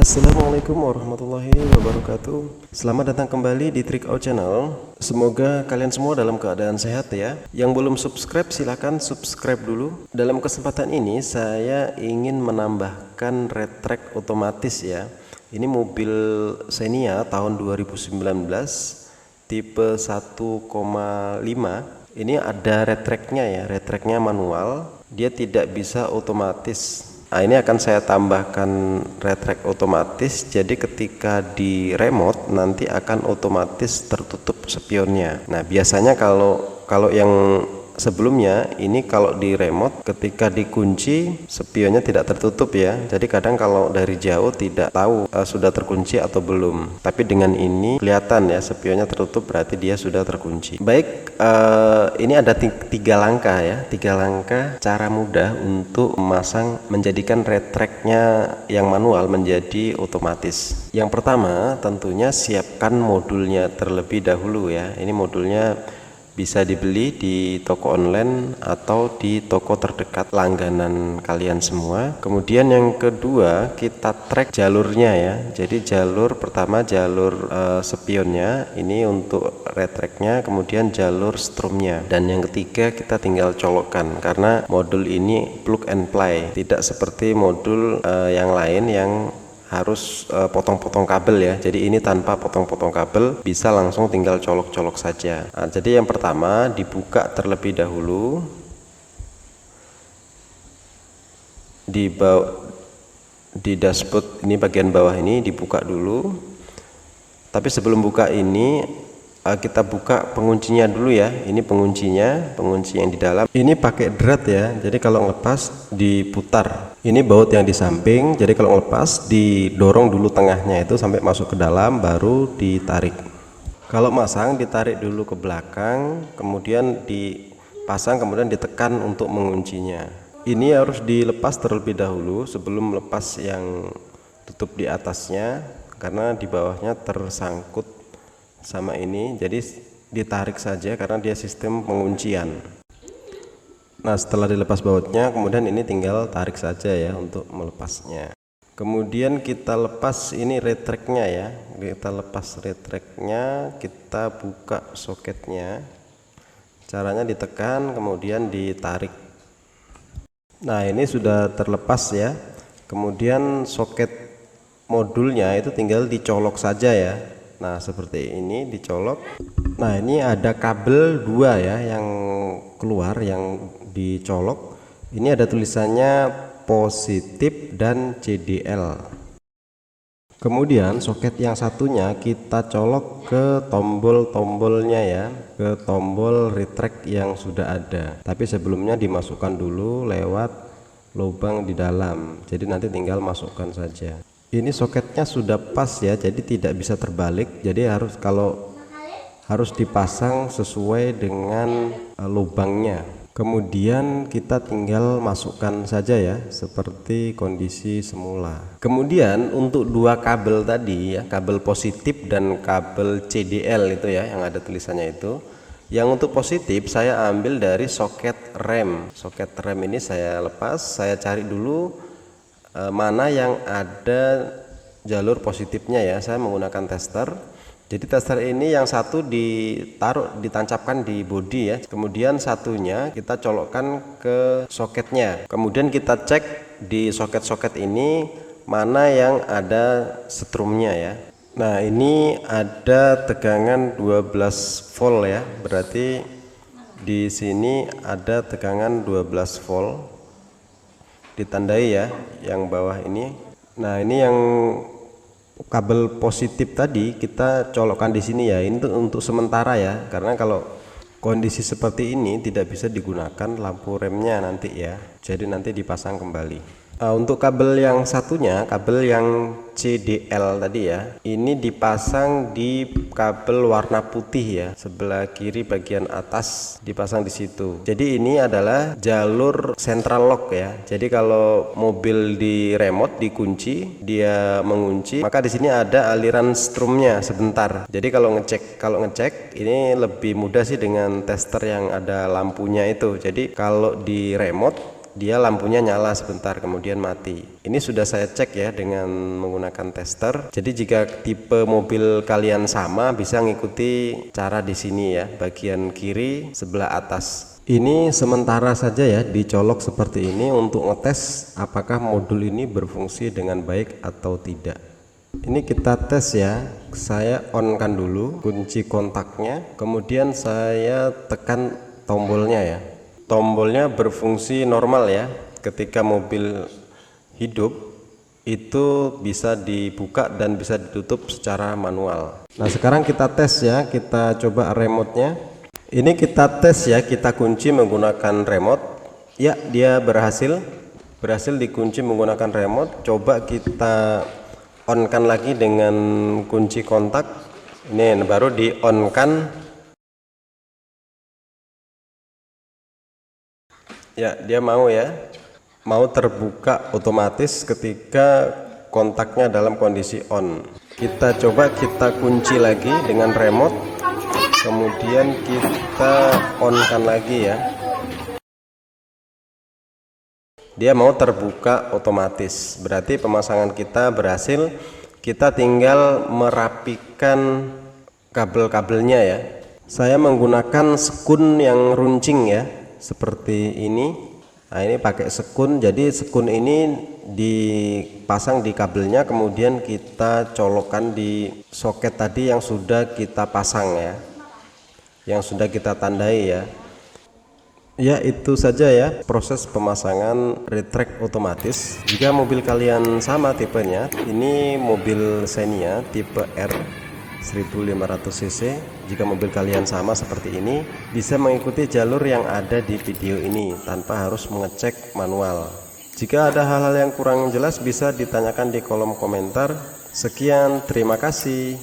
Assalamualaikum warahmatullahi wabarakatuh. Selamat datang kembali di Trick Out Channel. Semoga kalian semua dalam keadaan sehat ya. Yang belum subscribe silahkan subscribe dulu. Dalam kesempatan ini saya ingin menambahkan red track otomatis ya. Ini mobil Xenia tahun 2019 tipe 1,5. Ini ada red tracknya ya. Red tracknya manual. Dia tidak bisa otomatis. Nah, ini akan saya tambahkan red track otomatis, jadi ketika di remote nanti akan otomatis tertutup spionnya. Nah, biasanya kalau yang sebelumnya ini kalau di remote ketika dikunci spionnya tidak tertutup ya. Jadi kadang kalau dari jauh tidak tahu sudah terkunci atau belum. Tapi dengan ini kelihatan ya spionnya tertutup, berarti dia sudah terkunci. Baik, ini ada tiga langkah ya, tiga langkah cara mudah untuk memasang menjadikan red tracknya yang manual menjadi otomatis. Yang pertama tentunya siapkan modulnya terlebih dahulu ya. Ini modulnya bisa dibeli di toko online atau di toko terdekat langganan kalian semua. Kemudian yang kedua kita track jalurnya ya. Jadi jalur pertama jalur spionnya ini untuk red tracknya, kemudian jalur strumnya, dan yang ketiga kita tinggal colokkan karena modul ini plug and play, tidak seperti modul yang lain yang harus potong-potong kabel ya. Jadi ini tanpa potong-potong kabel, bisa langsung tinggal colok-colok saja. Nah, jadi yang pertama dibuka terlebih dahulu di dashboard ini, bagian bawah ini dibuka dulu. Tapi sebelum buka ini kita buka penguncinya dulu ya. Ini pengunci yang di dalam ini pakai drat ya. Jadi kalau ngelepas diputar, ini baut yang di samping, jadi kalau ngelepas didorong dulu tengahnya itu sampai masuk ke dalam, baru ditarik. Kalau masang ditarik dulu ke belakang, kemudian dipasang, kemudian ditekan untuk menguncinya. Ini harus dilepas terlebih dahulu sebelum melepas yang tutup di atasnya, karena di bawahnya tersangkut sama ini, jadi ditarik saja karena dia sistem penguncian. Nah, setelah dilepas bautnya, kemudian ini tinggal tarik saja ya untuk melepasnya. Kemudian kita lepas ini red tracknya ya. Kita lepas red tracknya, kita buka soketnya. Caranya ditekan kemudian ditarik. Nah, ini sudah terlepas ya. Kemudian soket modulnya itu tinggal dicolok saja ya. Nah, seperti ini dicolok. Nah, ini ada kabel dua ya yang keluar, yang dicolok. Ini ada tulisannya positif dan CDL. Kemudian soket yang satunya kita colok ke tombol-tombolnya ya, ke tombol retract yang sudah ada. Tapi sebelumnya dimasukkan dulu lewat lubang di dalam. Jadi nanti tinggal masukkan saja. Ini soketnya sudah pas ya, jadi tidak bisa terbalik. Jadi harus dipasang sesuai dengan lubangnya. Kemudian kita tinggal masukkan saja ya, seperti kondisi semula. Kemudian untuk dua kabel tadi ya, kabel positif dan kabel CDL itu ya, yang ada tulisannya itu. Yang untuk positif saya ambil dari soket rem. Soket rem ini saya lepas, saya cari dulu mana yang ada jalur positifnya ya. Saya menggunakan tester. Jadi tester ini yang satu ditancapkan di bodi ya, kemudian satunya kita colokkan ke soketnya. Kemudian kita cek di soket-soket ini mana yang ada strumnya ya. Nah, ini ada tegangan 12 volt ya, berarti di sini ada tegangan 12 volt, ditandai ya yang bawah ini. Nah, ini yang kabel positif tadi kita colokkan di sini ya. Ini untuk sementara ya, karena kalau kondisi seperti ini tidak bisa digunakan lampu remnya nanti ya, jadi nanti dipasang kembali. Untuk kabel yang satunya, kabel yang CDL tadi ya, ini dipasang di kabel warna putih ya, sebelah kiri bagian atas dipasang di situ. Jadi ini adalah jalur central lock ya. Jadi kalau mobil di remote dikunci, dia mengunci, maka di sini ada aliran strumnya sebentar. Jadi kalau ngecek ini lebih mudah sih dengan tester yang ada lampunya itu. Jadi kalau di remote dia lampunya nyala sebentar kemudian mati. Ini sudah saya cek ya dengan menggunakan tester. Jadi jika tipe mobil kalian sama, bisa ngikuti cara di sini ya, bagian kiri sebelah atas. Ini sementara saja ya, dicolok seperti ini untuk ngetes apakah modul ini berfungsi dengan baik atau tidak. Ini kita tes ya, saya on kan dulu kunci kontaknya, kemudian saya tekan tombolnya ya. Tombolnya berfungsi normal ya, ketika mobil hidup itu bisa dibuka dan bisa ditutup secara manual. Nah sekarang kita tes ya, kita coba remote-nya. Ini kita tes ya, kita kunci menggunakan remote. Ya, dia berhasil dikunci menggunakan remote. Coba kita on kan lagi dengan kunci kontak. Ini baru di on kan. Ya, dia mau ya, mau terbuka otomatis ketika kontaknya dalam kondisi on. Kita coba kita kunci lagi dengan remote, kemudian kita on kan lagi ya. Dia mau terbuka otomatis, berarti pemasangan kita berhasil. Kita tinggal merapikan kabel-kabelnya ya. Saya menggunakan sekun yang runcing ya, seperti ini. Nah ini pakai sekun, jadi sekun ini dipasang di kabelnya, kemudian kita colokkan di soket tadi yang sudah kita pasang ya, yang sudah kita tandai ya. Ya itu saja ya proses pemasangan retract otomatis. Jika mobil kalian sama tipenya, ini mobil Xenia tipe R 1500 cc. Jika mobil kalian sama seperti ini, bisa mengikuti jalur yang ada di video ini tanpa harus mengecek manual. Jika ada hal-hal yang kurang jelas bisa ditanyakan di kolom komentar. Sekian, terima kasih.